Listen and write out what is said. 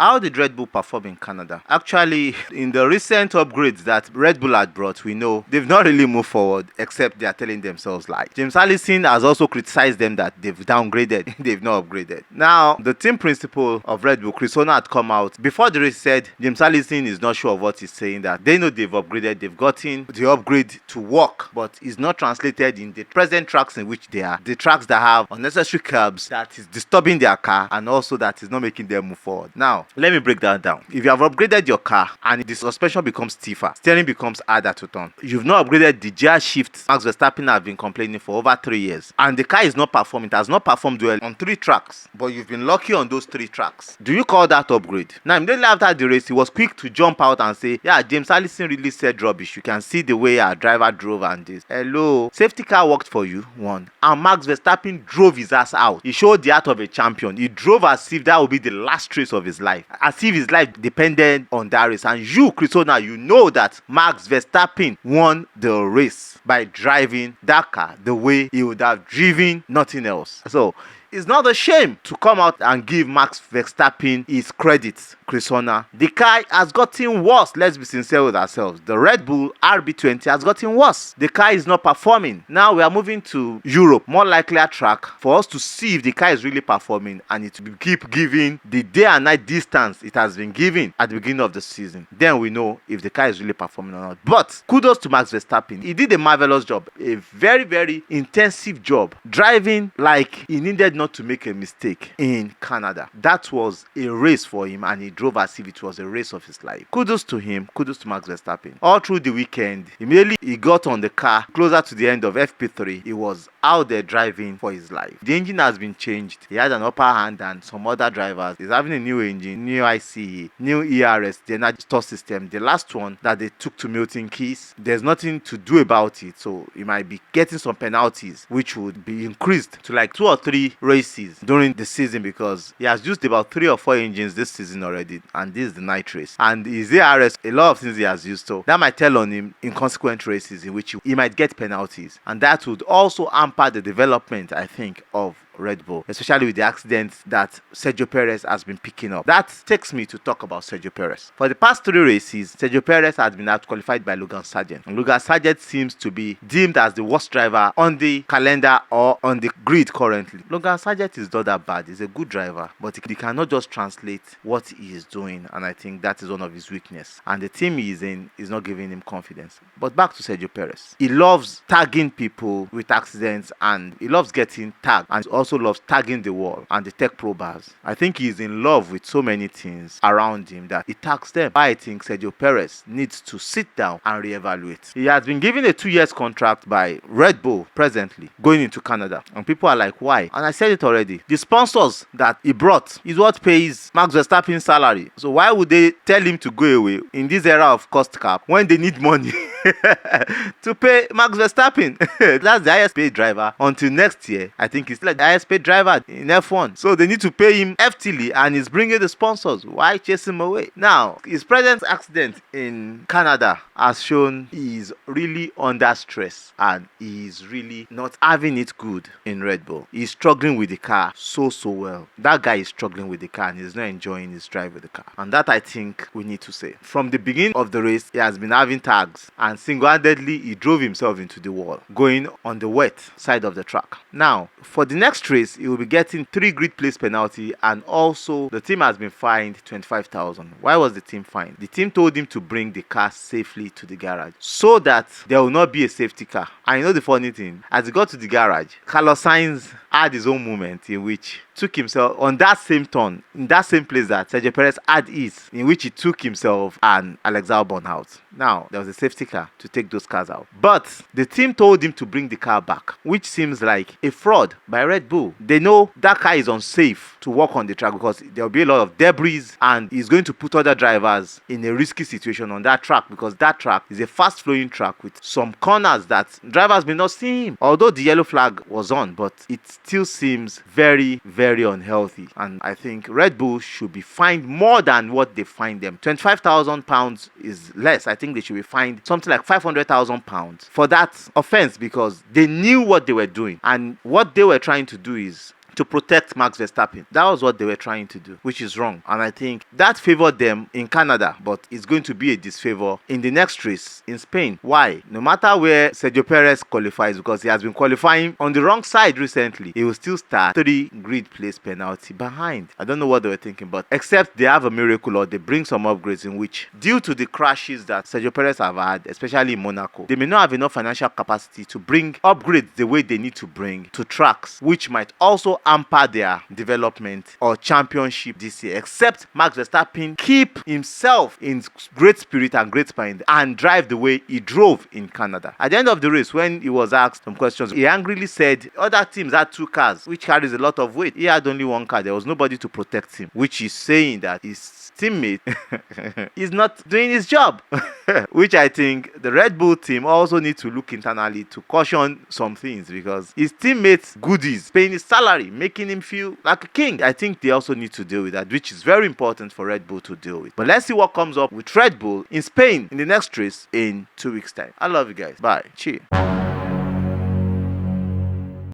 how did Red Bull perform in Canada? Actually, in the recent upgrades that Red Bull had brought, we know they've not really moved forward, except they are telling themselves lies. James Allison has also criticized them that they've downgraded, they've not upgraded. Now, the team principal of Red Bull, Chris Horner, had come out before the race, said James Allison is not sure of what he's saying, that they know they've upgraded, they've gotten the upgrade to work, but it's not translated in the present tracks in which they are. The tracks that have unnecessary curbs that is disturbing their car and also that is not making them move forward. Now, let me break that down. If you have upgraded your car and the suspension becomes stiffer, steering becomes harder to turn, you've not upgraded the gear shift Max Verstappen has been complaining for over 3 years, and the car is not performing, it has not performed well on 3 tracks, but you've been lucky on those 3 tracks. Do you call that upgrade? Now, immediately after the race, he was quick to jump out and say, yeah, James Allison really said rubbish. You can see the way our driver drove and this. Hello, safety car worked for you, one. And Max Verstappen drove his ass out. He showed the heart of a champion. He drove as if that would be the last race of his life, as if his life depended on that race. And you, Chris Horner, you know that Max Verstappen won the race by driving that car the way he would have driven nothing else. So it's not a shame to come out and give Max Verstappen his credit, Chris Horner. The car has gotten worse. Let's be sincere with ourselves. The Red Bull RB20 has gotten worse. The car is not performing. Now we are moving to Europe, more likely a track for us to see if the car is really performing, and it will keep giving the day and night distance it has been giving at the beginning of the season. Then we know if the car is really performing or not. But kudos to Max Verstappen. He did a marvelous job, a very, very intensive job, driving like he needed not to make a mistake in Canada. That was a race for him, and he drove as if it was a race of his life. Kudos to him, kudos to Max Verstappen. All through the weekend, immediately he got on the car closer to the end of FP3, he was out there driving for his life. The engine has been changed. He had an upper hand than some other drivers. He's having a new engine, new ICE, new ERS, the energy store system. The last one that they took to Milton Keys, there's nothing to do about it, so he might be getting some penalties, which would be increased to like 2 or 3 races during the season, because he has used about 3 or 4 engines this season already, and this is the night race. And his ARS, a lot of things he has used, so that might tell on him in consequent races in which he might get penalties, and that would also hamper the development, I think, of Red Bull, especially with the accidents that Sergio Perez has been picking up. That takes me to talk about Sergio Perez. For the past 3 races, Sergio Perez has been out-qualified by Logan Sargent. And Logan Sargent seems to be deemed as the worst driver on the calendar or on the grid currently. Logan Sargent is not that bad. He's a good driver, but he cannot just translate what he is doing, and I think that is one of his weaknesses. And the team he is in is not giving him confidence. But back to Sergio Perez. He loves tagging people with accidents, and he loves getting tagged, and also loves tagging the wall and the tech probers. I think he's in love with so many things around him that he tags them. I think Sergio Perez needs to sit down and reevaluate. He has been given a 2-year contract by Red Bull presently going into Canada, and people are like, why? And I said it already, the sponsors that he brought is what pays Max Verstappen's salary. So why would they tell him to go away in this era of cost cap when they need money to pay Max Verstappen? That's the highest paid driver until next year. I think he's like the highest paid driver in F1. So they need to pay him heftily, and he's bringing the sponsors. Why chase him away? Now, his present accident in Canada has shown he's really under stress, and he's really not having it good in Red Bull. He's struggling with the car so well. That guy is struggling with the car, and he's not enjoying his drive with the car. And that, I think, we need to say. From the beginning of the race, he has been having tags, and single-handedly he drove himself into the wall, going on the wet side of the track. Now, for the next race, he will be getting 3 grid place penalty, and also the team has been fined 25,000. Why was the team fined? The team told him to bring the car safely to the garage so that there will not be a safety car. And you know the funny thing, as he got to the garage, Carlos Sainz had his own moment in which took himself on that same turn, in that same place that Sergio Perez had his, in which he took himself and Alex Albon out. Now, there was a safety car to take those cars out, but the team told him to bring the car back, which seems like a fraud by Red Bull. They know that car is unsafe to walk on the track because there will be a lot of debris, and he's going to put other drivers in a risky situation on that track, because that track is a fast-flowing track with some corners that drivers may not see him. Although the yellow flag was on, but it still seems very, very unhealthy, and I think Red Bull should be fined more than what they fined them. £25,000 is less. I think they should be fined something like £500,000 for that offense, because they knew what they were doing, and what they were trying to do is to protect Max Verstappen. That was what they were trying to do, which is wrong. And I think that favored them in Canada, but it's going to be a disfavor in the next race in Spain. Why? No matter where Sergio Perez qualifies, because he has been qualifying on the wrong side recently, he will still start 3 grid place penalty behind. I don't know what they were thinking, but except they have a miracle or they bring some upgrades in which, due to the crashes that Sergio Perez have had, especially in Monaco, they may not have enough financial capacity to bring upgrades the way they need to bring to tracks, which might also hamper their development or championship this year. Except Max Verstappen keep himself in great spirit and great mind and drive the way he drove in Canada. At the end of the race, when he was asked some questions, he angrily said other teams had 2 cars, which carries a lot of weight. He had only 1 car. There was nobody to protect him, which is saying that his teammate is not doing his job. Which I think the Red Bull team also need to look internally to caution some things, because his teammates' goodies, paying his salary, making him feel like a king. I think they also need to deal with that, which is very important for Red Bull to deal with. But let's see what comes up with Red Bull in Spain in the next race in 2 weeks' time. I love you guys. Bye. Cheers.